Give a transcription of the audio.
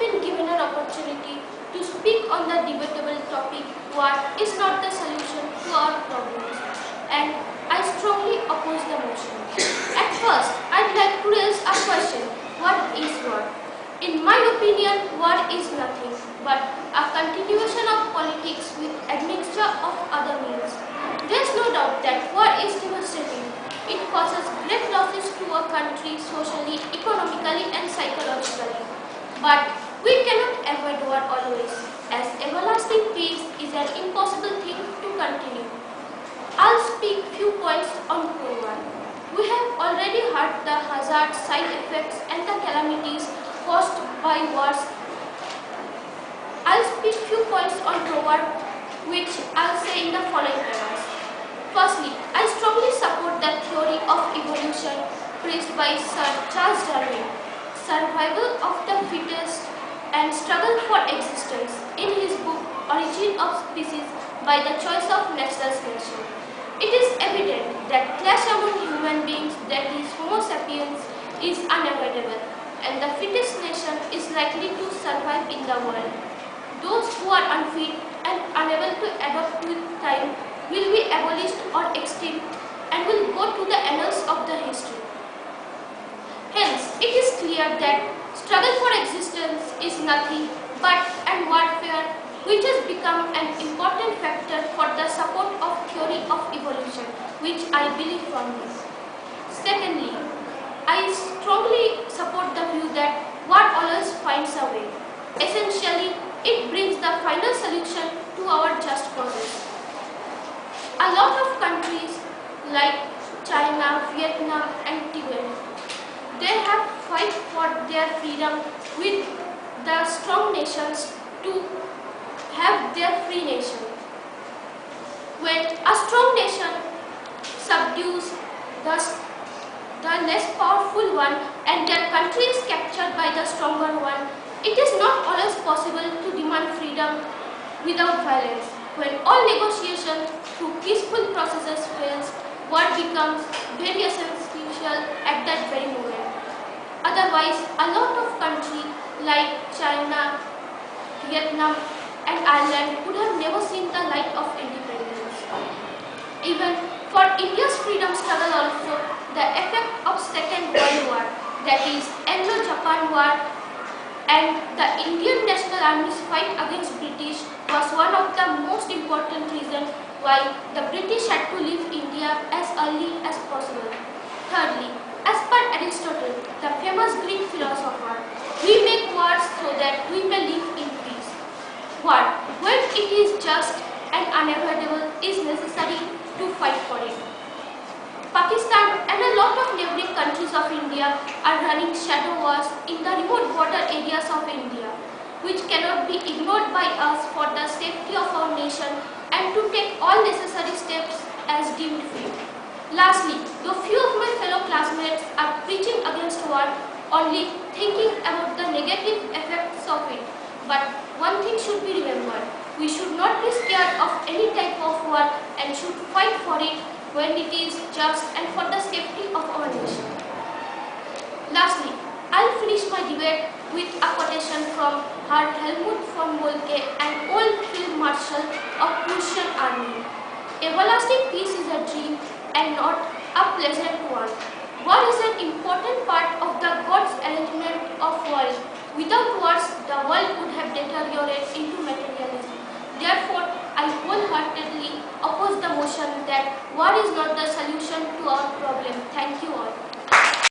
been given an opportunity to speak on the debatable topic, war is not the solution to our problems, and I strongly oppose the motion. At first, I'd like to raise a question: what is war? In my opinion, war is nothing but a continuation of politics with admixture of other means. There's no doubt that war is devastating. It causes great losses to a country socially, economically and psychologically. But we cannot avoid war always, as everlasting peace is an impossible thing to continue. I'll speak few points on pro-war. We have already heard the hazards, side effects and the calamities caused by wars. I'll speak few points on pro-war, which I'll say in the following manners. Firstly, I strongly support the theory of evolution praised by Sir Charles Darwin, survival of the fittest and struggle for existence, in his book Origin of Species by the Choice of Natural Selection. It is evident that clash among human beings, that is Homo sapiens, is unavoidable, and the fittest nation is likely to survive in the world. Those who are unfit and unable to adapt with time will be abolished or extinct and will go to the annals of the history. Hence, it is clear that struggle for existence is nothing but an warfare which has become an important factor for the support of theory of evolution, which I believe firmly. Secondly, I strongly support the view that war always finds a way. Essentially, it brings the final solution to our just causes. A lot of countries like China, Vietnam and Tibet, they have fight for their freedom with the strong nations to have their free nation. When a strong nation subdues the less powerful one and their country is captured by the stronger one, it is not always possible to demand freedom without violence. When all negotiations through peaceful processes fails, war becomes very essential at that very moment. Otherwise, a lot of countries like China, Vietnam and Ireland would have never seen the light of independence. Even for India's freedom struggle also, the effect of Second World War, that is Anglo-Japan War, and the Indian National Army's fight against British was one of the most important reasons why the British had to leave India as early as possible. Thirdly, as per Aristotle, the famous Greek philosopher, we make wars so that we may live in peace. War, when it is just and unavoidable, is necessary to fight for it. Pakistan and a lot of neighboring countries of India are running shadow wars in the remote border areas of India, which cannot be ignored by us for the safety of our nation and to take all necessary steps as deemed fit. Lastly, though few of my fellow classmates are preaching against war, only thinking about the negative effects of it, but one thing should be remembered: we should not be scared of any type of war and should fight for it when it is just and for the safety of our nation. Lastly, I'll finish my debate with a quotation from Herr Helmut von Moltke, an old field marshal of Prussian army. Everlasting peace is a dream and not a pleasant one. War is an important part of the God's arrangement of world. Without wars, the world would have deteriorated into materialism. Therefore, I wholeheartedly oppose the motion that war is not the solution to our problem. Thank you all.